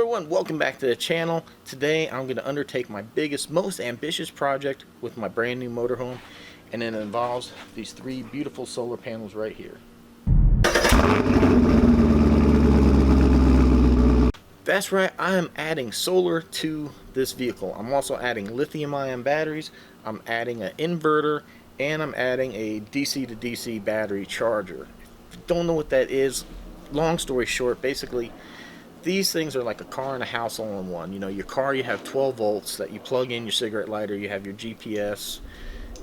everyone, welcome back to the channel. Today I'm going to undertake my biggest, most ambitious project with my brand new motorhome, and it involves these three beautiful solar panels right here. That's right, I am adding solar to this vehicle. I'm also adding lithium-ion batteries, I'm adding an inverter, and I'm adding a DC to DC battery charger. If you don't know what that is, long story short, basically these things are like a car and a house all in one. You know, your car, you have 12 volts that you plug in your cigarette lighter, you have your GPS,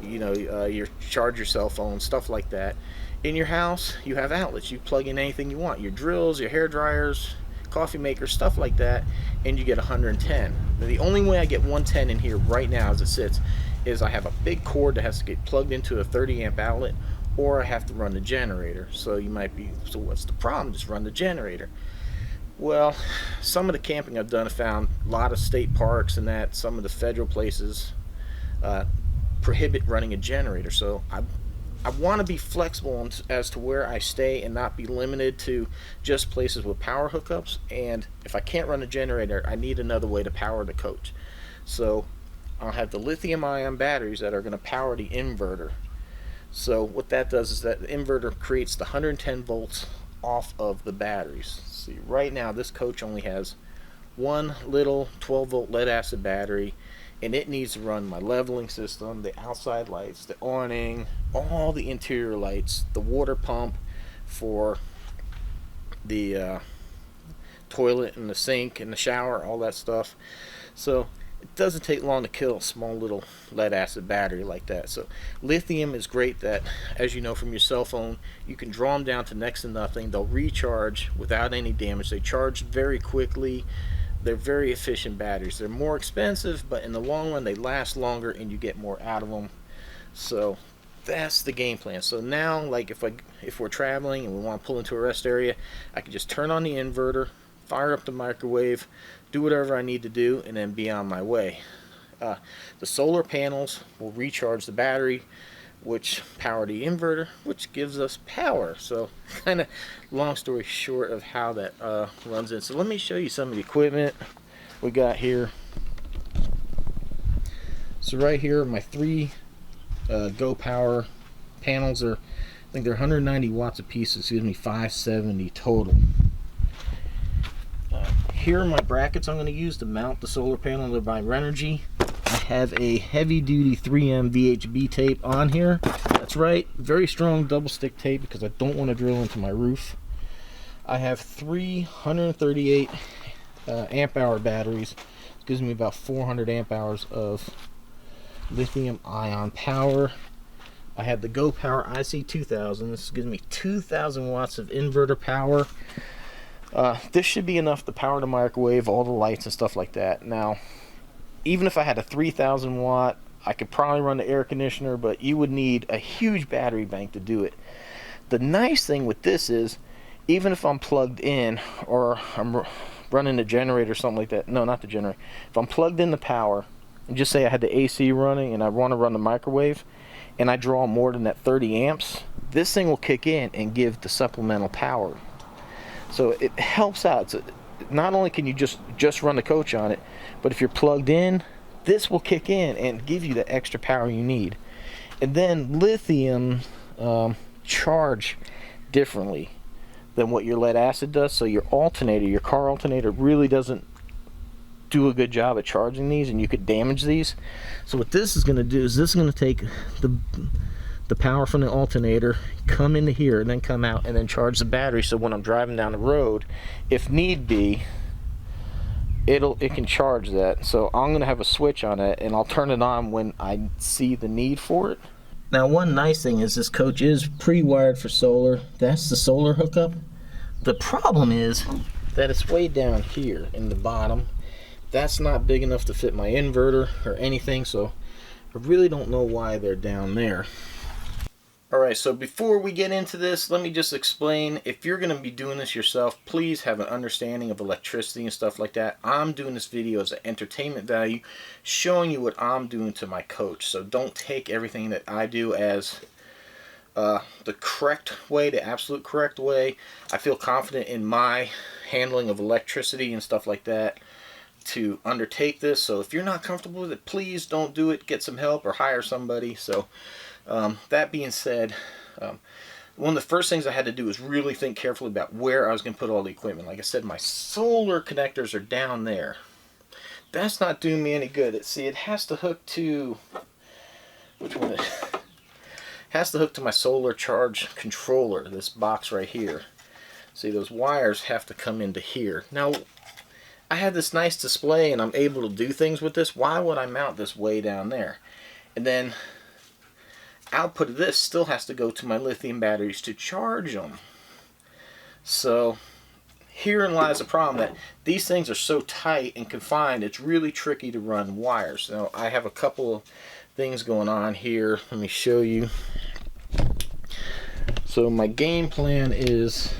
you charge your cell phone, stuff like that. In your house, you have outlets. You plug in anything you want, your drills, your hair dryers, coffee makers, stuff like that, and you get 110. Now, the only way I get 110 in here right now as it sits is I have a big cord that has to get plugged into a 30 amp outlet, or I have to run the generator. So you might be, so what's the problem? Just run the generator. Well, some of the camping I've done, I found a lot of state parks and that some of the federal places prohibit running a generator. So I want to be flexible as to where I stay and not be limited to just places with power hookups. And if I can't run a generator, I need another way to power the coach. So I'll have the lithium-ion batteries that are going to power the inverter. So what that does is that the inverter creates the 110 volts off of the batteries. See, right now this coach only has one little 12 volt lead acid battery, and it needs to run my leveling system, the outside lights, the awning, all the interior lights, the water pump for the toilet and the sink and the shower, all that stuff. So it doesn't take long to kill a small little lead acid battery like that. So lithium is great that, as you know from your cell phone, you can draw them down to next to nothing. They'll recharge without any damage. They charge very quickly. They're very efficient batteries. They're more expensive, but in the long run they last longer and you get more out of them. So that's the game plan. So now, like if we're traveling and we want to pull into a rest area, I can just turn on the inverter, fire up the microwave, do whatever I need to do, and then be on my way. The solar panels will recharge the battery, which power the inverter, which gives us power. So kind of long story short of how that runs in. So let me show you some of the equipment we got here. So right here, my three Gopower panels are, I think they're 190 watts a piece. It gives me 570 total. Here are my brackets I'm going to use to mount the solar panel. They're by Renogy. I have a heavy duty 3M VHB tape on here. That's right, very strong double stick tape because I don't want to drill into my roof. I have three 138 amp hour batteries. It gives me about 400 amp hours of lithium ion power. I have the Gopower Ic2000. This gives me 2,000 watts of inverter power. This should be enough to power the microwave, all the lights and stuff like that. Now, even if I had a 3,000 watt, I could probably run the air conditioner, but you would need a huge battery bank to do it. The nice thing with this is, even if I'm plugged in or I'm running the generator or something like that, no, not the generator, if I'm plugged in the power, and just say I had the AC running and I want to run the microwave, and I draw more than that 30 amps, this thing will kick in and give the supplemental power. So it helps out. So not only can you just run the coach on it, but if you're plugged in, this will kick in and give you the extra power you need. And then lithium charge differently than what your lead acid does. So your alternator, your car alternator, really doesn't do a good job at charging these, and you could damage these. So what this is going to do is this is going to take the power from the alternator, come into here, and then come out and then charge the battery. So when I'm driving down the road, if need be, it can charge that. So I'm gonna have a switch on it, and I'll turn it on when I see the need for it. Now, one nice thing is this coach is pre-wired for solar. That's the solar hookup. The problem is that it's way down here in the bottom. That's not big enough to fit my inverter or anything, so I really don't know why they're down there. Alright, so before we get into this, let me just explain, if you're going to be doing this yourself, please have an understanding of electricity and stuff like that. I'm doing this video as an entertainment value, showing you what I'm doing to my coach. So don't take everything that I do as the correct way, the absolute correct way. I feel confident in my handling of electricity and stuff like that to undertake this. So if you're not comfortable with it, please don't do it. Get some help or hire somebody. So that being said, one of the first things I had to do was really think carefully about where I was going to put all the equipment. Like I said, my solar connectors are down there. That's not doing me any good. See, it has to hook to, which one? It has to hook to my solar charge controller, this box right here. See, those wires have to come into here. Now, I had this nice display and I'm able to do things with this. Why would I mount this way down there? And then output of this still has to go to my lithium batteries to charge them. So herein lies the problem, that these things are so tight and confined, it's really tricky to run wires. Now I have a couple of things going on here. Let me show you. So my game plan is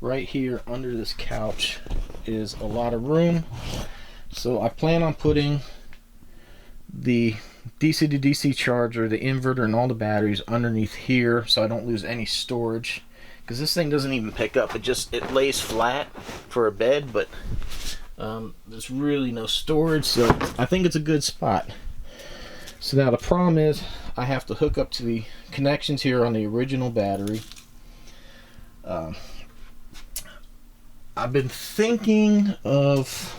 right here under this couch is a lot of room. So I plan on putting the DC to DC charger, the inverter, and all the batteries underneath here so I don't lose any storage. Because this thing doesn't even pick up, it lays flat for a bed, but there's really no storage, so I think it's a good spot. So now the problem is I have to hook up to the connections here on the original battery. I've been thinking of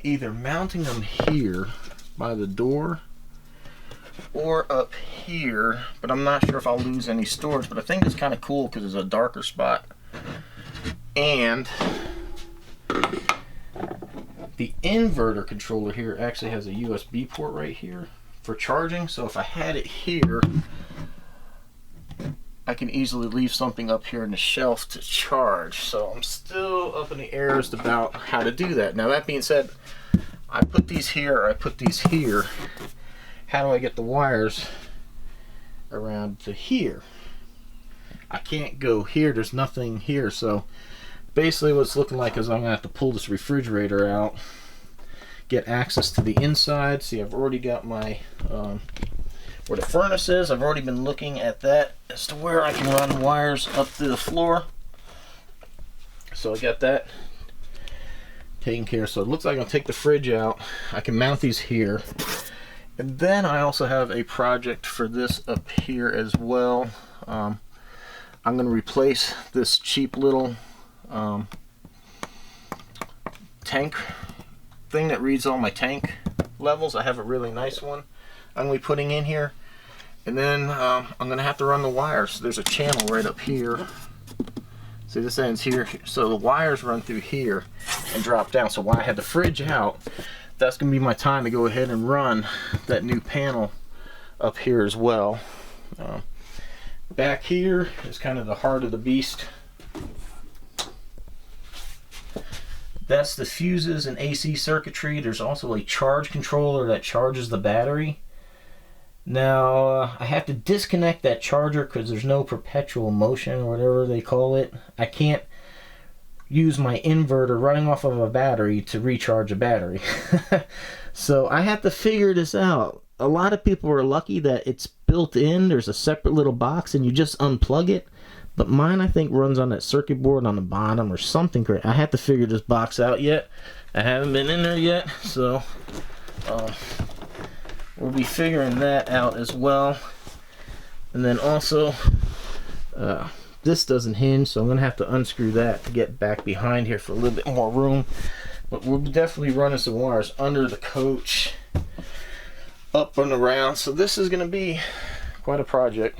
either mounting them here by the door or up here, but I'm not sure if I'll lose any storage. But I think it's kind of cool because it's a darker spot, and the inverter controller here actually has a USB port right here for charging. So if I had it here, I can easily leave something up here in the shelf to charge. So I'm still up in the air as about how to do that. Now that being said, I put these here, or I put these here. How do I get the wires around to here? I can't go here, there's nothing here. So basically what it's looking like is I'm gonna have to pull this refrigerator out, get access to the inside. See, I've already got my where the furnace is. I've already been looking at that as to where I can run wires up to the floor. So I got that taken care of. So it looks like I'll take the fridge out. I can mount these here. And then I also have a project for this up here as well. I'm going to replace this cheap little tank thing that reads all my tank levels. I have a really nice one I'm going to be putting in here. And then I'm going to have to run the wires. There's a channel right up here. See, this ends here. So the wires run through here and drop down. So while I had the fridge out, that's going to be my time to go ahead and run that new panel up here as well. Back here is kind of the heart of the beast. That's the fuses and AC circuitry. There's also a charge controller that charges the battery. Now I have to disconnect that charger because there's no perpetual motion or whatever they call it. I can't use my inverter running off of a battery to recharge a battery. So I have to figure this out. A lot of people are lucky that it's built in. There's a separate little box and you just unplug it. But mine, I think, runs on that circuit board on the bottom or something. I have to figure this box out yet. I haven't been in there yet, so we'll be figuring that out as well. And then also this doesn't hinge, so I'm gonna have to unscrew that to get back behind here for a little bit more room. But we'll be definitely running some wires under the coach, up and around. So this is gonna be quite a project.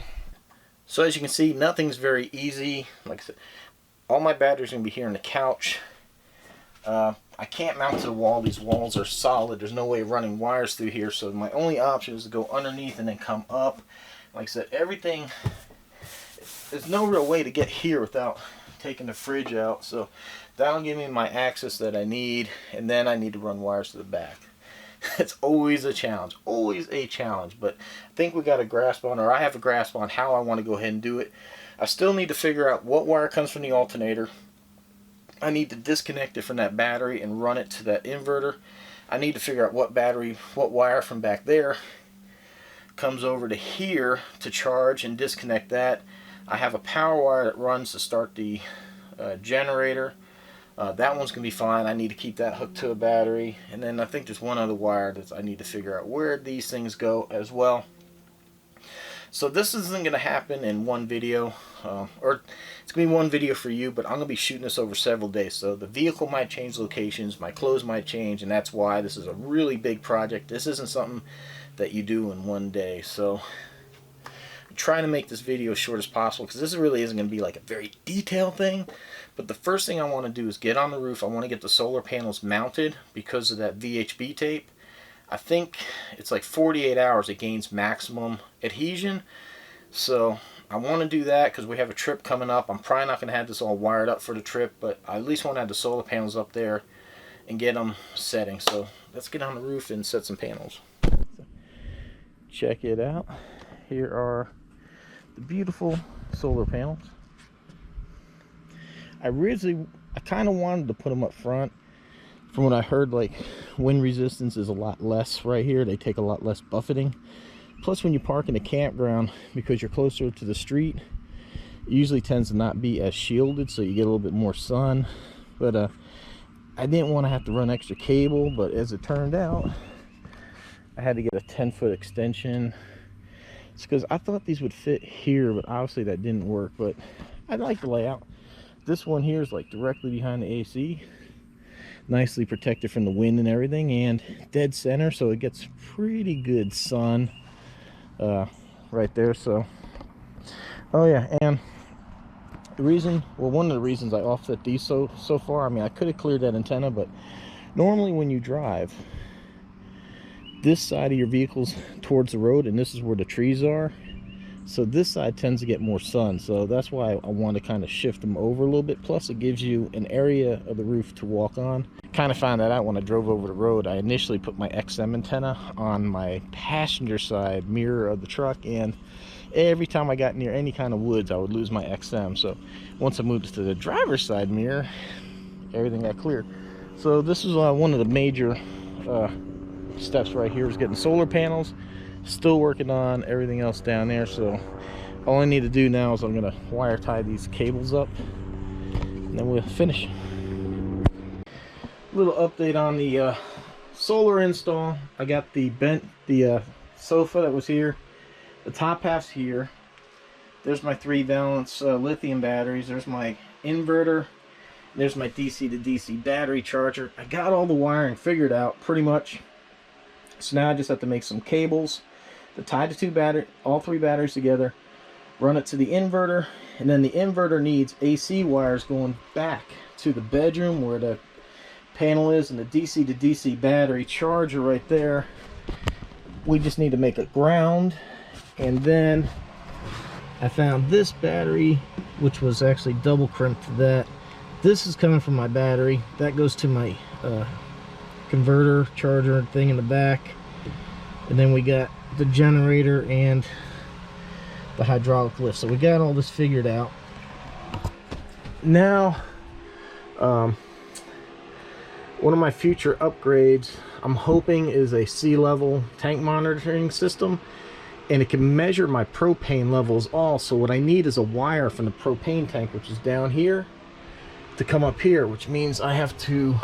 So as you can see, nothing's very easy. Like I said, all my batteries are gonna be here on the couch. I can't mount to the wall. These walls are solid. There's no way of running wires through here. So my only option is to go underneath and then come up. Like I said, everything, there's no real way to get here without taking the fridge out. So that'll give me my access that I need. And then I need to run wires to the back. It's always a challenge. Always a challenge. But I think we got a grasp on, or I have a grasp on how I want to go ahead and do it. I still need to figure out what wire comes from the alternator. I need to disconnect it from that battery and run it to that inverter. I need to figure out what battery, what wire from back there comes over to here to charge and disconnect that. I have a power wire that runs to start the generator. That one's going to be fine. I need to keep that hooked to a battery. And then I think there's one other wire that I need to figure out where these things go as well. So this isn't going to happen in one video, or it's going to be one video for you, but I'm going to be shooting this over several days. So the vehicle might change locations, my clothes might change, and that's why this is a really big project. This isn't something that you do in one day. So I'm trying to make this video as short as possible, because this really isn't going to be like a very detailed thing. But the first thing I want to do is get on the roof. I want to get the solar panels mounted because of that VHB tape. I think it's like 48 hours it gains maximum adhesion. So I want to do that because we have a trip coming up. I'm probably not going to have this all wired up for the trip, but I at least want to have the solar panels up there and get them setting. So let's get on the roof and set some panels. Check it out. Here are the beautiful solar panels. I kind of wanted to put them up front. From what I heard, like, wind resistance is a lot less right here. They take a lot less buffeting. Plus, when you park in a campground, because you're closer to the street, it usually tends to not be as shielded, so you get a little bit more sun. But I didn't want to have to run extra cable, but as it turned out, I had to get a 10-foot extension. It's because I thought these would fit here, but obviously that didn't work. But I like the layout. This one here is like directly behind the AC. Nicely protected from the wind and everything, and dead center, so it gets pretty good sun right there. So, oh yeah, and the reason, well, one of the reasons I offset these so far, I mean, I could have cleared that antenna, but normally when you drive, this side of your vehicle's towards the road, and this is where the trees are. So this side tends to get more sun, so that's why I want to kind of shift them over a little bit. Plus, it gives you an area of the roof to walk on. Kind of found that out when I drove over the road. I initially put my XM antenna on my passenger side mirror of the truck, and every time I got near any kind of woods, I would lose my XM. So once I moved to the driver's side mirror, everything got clear. So this is one of the major steps right here, is getting solar panels. Still working on everything else down there, so all I need to do now is I'm going to wire tie these cables up, and then we'll finish. Little update on the solar install. I got the sofa that was here. The top half's here. There's my 3 valence lithium batteries. There's my inverter. There's my DC to DC battery charger. I got all the wiring figured out pretty much. So now I just have to make some cables to tie all 3 batteries together, run it to the inverter, and then the inverter needs AC wires going back to the bedroom where the panel is, and the DC to DC battery charger right there. We just need to make a ground, and then I found this battery, which was actually double crimped to that. This is coming from my battery. That goes to my converter charger thing in the back, and then we got the generator and the hydraulic lift. So we got all this figured out. Now one of my future upgrades I'm hoping is a sea level tank monitoring system, and it can measure my propane levels also. What I need is a wire from the propane tank, which is down here, to come up here, which means I have to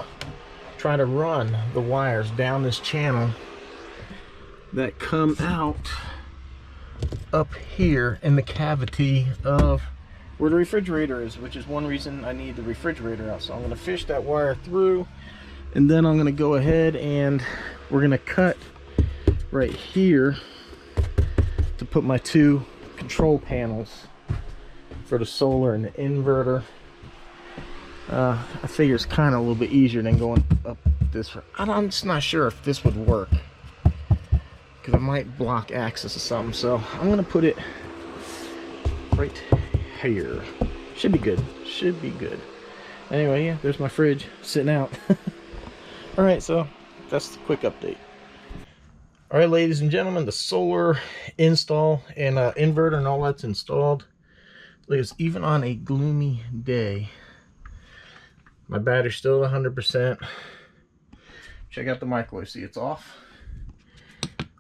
try to run the wires down this channel that come out up here in the cavity of where the refrigerator is, which is one reason I need the refrigerator out. So I'm going to fish that wire through, and then I'm going to go ahead and we're going to cut right here to put my 2 control panels for the solar and the inverter. I figure it's kind of a little bit easier than going up this. I'm just not sure if this would work, because I might block access or something. So I'm gonna put it right here. Should be good. Should be good. Anyway, yeah, there's my fridge sitting out. All right, so that's the quick update. All right, ladies and gentlemen, the solar install and inverter and all that's installed. Because even on a gloomy day, my battery's still 100%. Check out the microwave. See, it's off.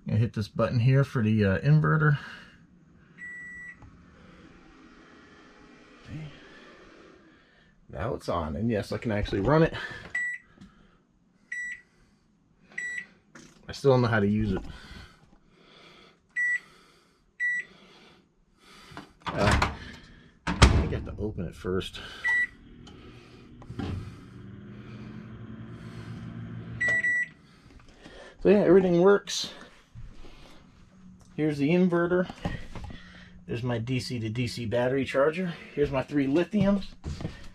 I hit this button here for the inverter. Okay. Now it's on, and yes, I can actually run it. I still don't know how to use it. I think I have to open it first. So yeah, everything works. Here's the inverter. There's my DC to DC battery charger. Here's my 3 lithiums.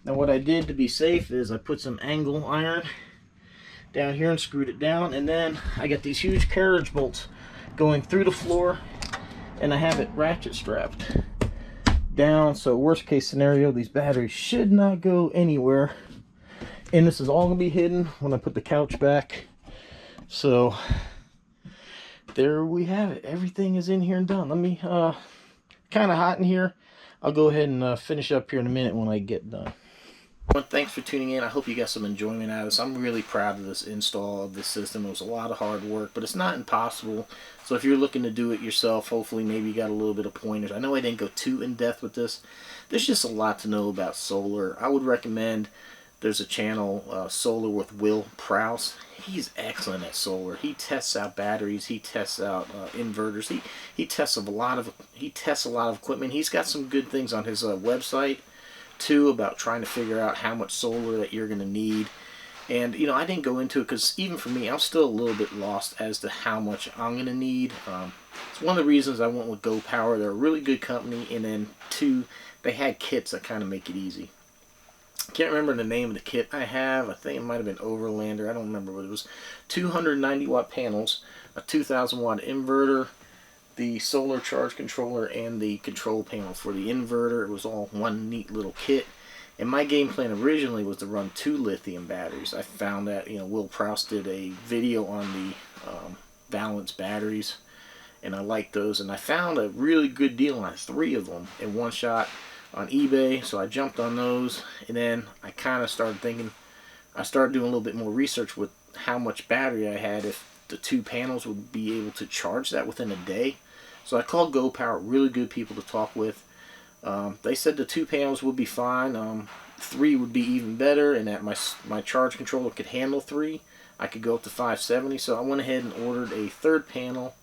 Now what I did to be safe is I put some angle iron down here and screwed it down, and then I got these huge carriage bolts going through the floor, and I have it ratchet strapped down, so worst case scenario, these batteries should not go anywhere, and this is all gonna be hidden when I put the couch back. So there we have it. Everything is in here and done. Let me kind of hot in here. I'll go ahead and finish up here in a minute when I get done. Well, thanks for tuning in. I hope you got some enjoyment out of this. I'm really proud of this install of this system. It was a lot of hard work, but it's not impossible. So if you're looking to do it yourself, hopefully maybe you got a little bit of pointers. I know I didn't go too in depth with this. There's just a lot to know about solar. I would recommend, there's a channel, Solar with Will Prowse. He's excellent at solar. He tests out batteries. He tests out inverters. He tests a lot of equipment. He's got some good things on his website too about trying to figure out how much solar that you're going to need. And you know, I didn't go into it because even for me, I'm still a little bit lost as to how much I'm going to need. It's one of the reasons I went with Gopower. They're a really good company, and then 2, they had kits that kind of make it easy. Can't remember the name of the kit I have. I think it might have been Overlander. I don't remember what it was. 290 watt panels, a 2000 watt inverter, the solar charge controller, and the control panel for the inverter. It was all one neat little kit. And my game plan originally was to run 2 lithium batteries. I found that, you know, Will Prowse did a video on the balanced batteries, and I liked those. And I found a really good deal on 3 of them in one shot on eBay, so I jumped on those. And then I kind of started thinking, I started doing a little bit more research with how much battery I had, if the 2 panels would be able to charge that within a day. So I called Gopower, really good people to talk with. They said the 2 panels would be fine. 3 would be even better, and that my charge controller could handle 3. I could go up to 570, so I went ahead and ordered a 3rd panel.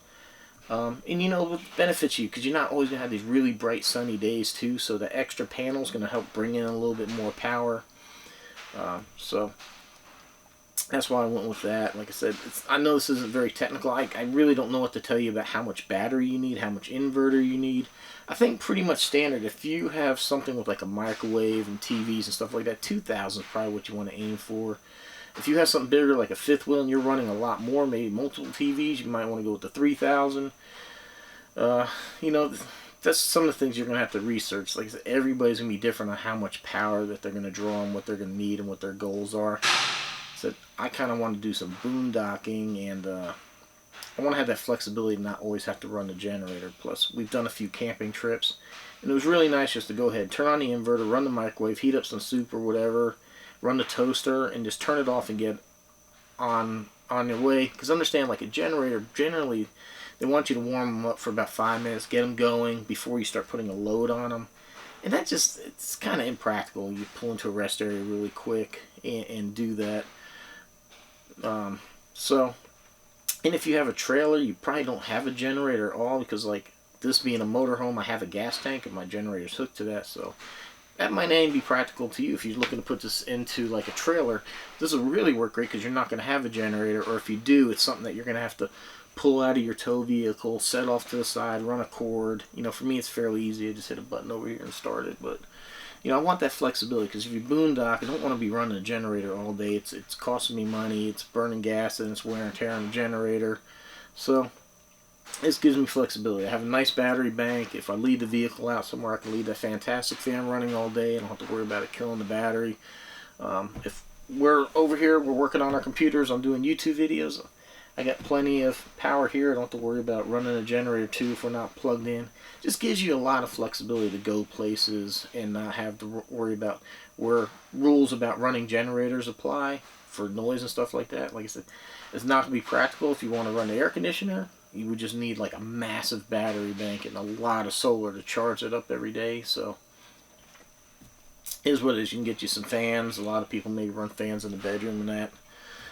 And you know, it benefits you because you're not always going to have these really bright sunny days too, so the extra panel is going to help bring in a little bit more power. So that's why I went with that. Like I said, I know this isn't very technical. I really don't know what to tell you about how much battery you need, how much inverter you need. I think pretty much standard. If you have something with like a microwave and TVs and stuff like that, 2000 is probably what you want to aim for. If you have something bigger like a 5th wheel and you're running a lot more, maybe multiple TVs, you might want to go with the 3000. You know, that's some of the things you're going to have to research. Like I said, everybody's going to be different on how much power that they're going to draw and what they're going to need and what their goals are. So I kind of want to do some boondocking, and I want to have that flexibility to not always have to run the generator. Plus, we've done a few camping trips, and it was really nice just to go ahead, turn on the inverter, run the microwave, heat up some soup or whatever, run the toaster, and just turn it off and get on your way. Because understand, like a generator, generally they want you to warm them up for about 5 minutes, get them going before you start putting a load on them. And that just, it's kind of impractical. You pull into a rest area really quick and do that. And if you have a trailer, you probably don't have a generator at all, because like this being a motorhome, I have a gas tank and my generator's hooked to that, so that might not even be practical to you. If you're looking to put this into like a trailer, this will really work great because you're not going to have a generator, or if you do, it's something that you're going to have to pull out of your tow vehicle, set off to the side, run a cord. You know, for me it's fairly easy. I just hit a button over here and start it. But you know, I want that flexibility, because if you boondock, I don't want to be running a generator all day. It's costing me money, it's burning gas, and it's wear and tear on the generator. So this gives me flexibility. I have a nice battery bank. If I leave the vehicle out somewhere, I can leave that fantastic fan running all day. I don't have to worry about it killing the battery. If we're over here, we're working on our computers, I'm doing YouTube videos, I got plenty of power here. I don't have to worry about running a generator too if we're not plugged in. Just gives you a lot of flexibility to go places and not have to worry about where rules about running generators apply for noise and stuff like that. Like I said, it's not going to be practical if you want to run the air conditioner. you would just need like a massive battery bank and a lot of solar to charge it up every day. So is what it is. You can get you some fans. A lot of people maybe run fans in the bedroom and that.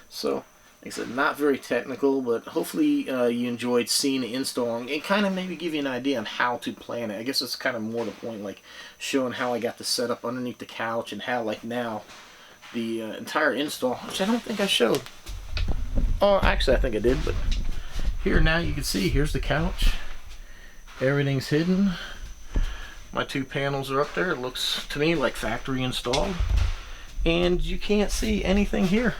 So like I said, not very technical, but hopefully you enjoyed seeing the install and kind of maybe give you an idea on how to plan it. I guess it's kind of more the point, like showing how I got the setup underneath the couch and how like now the entire install, which I don't think I showed. Oh, actually I think I did, but here now you can see, here's the couch. Everything's hidden. My 2 panels are up there. It looks to me like factory installed. And you can't see anything here.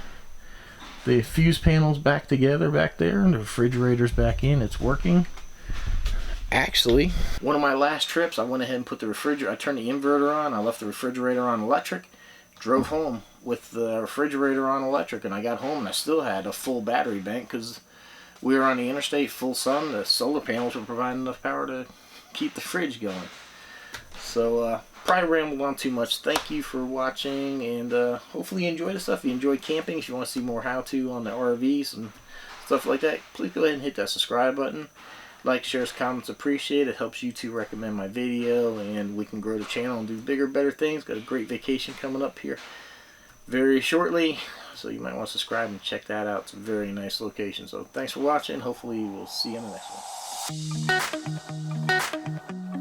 The fuse panel's back together back there, and the refrigerator's back in. It's working. Actually, one of my last trips, I went ahead and put the refrigerator, I turned the inverter on, I left the refrigerator on electric, drove home with the refrigerator on electric, and I got home and I still had a full battery bank because we were on the interstate, full sun. The solar panels were providing enough power to keep the fridge going. So, probably rambled on too much. Thank you for watching, and hopefully you enjoyed the stuff. If you enjoyed camping, if you want to see more how-to on the RVs and stuff like that, please go ahead and hit that subscribe button. Like, shares, comments, appreciate it. It helps you to recommend my video, and we can grow the channel and do bigger, better things. Got a great vacation coming up here very shortly, so you might want to subscribe and check that out. It's a very nice location. So thanks for watching. Hopefully we'll see you in the next one.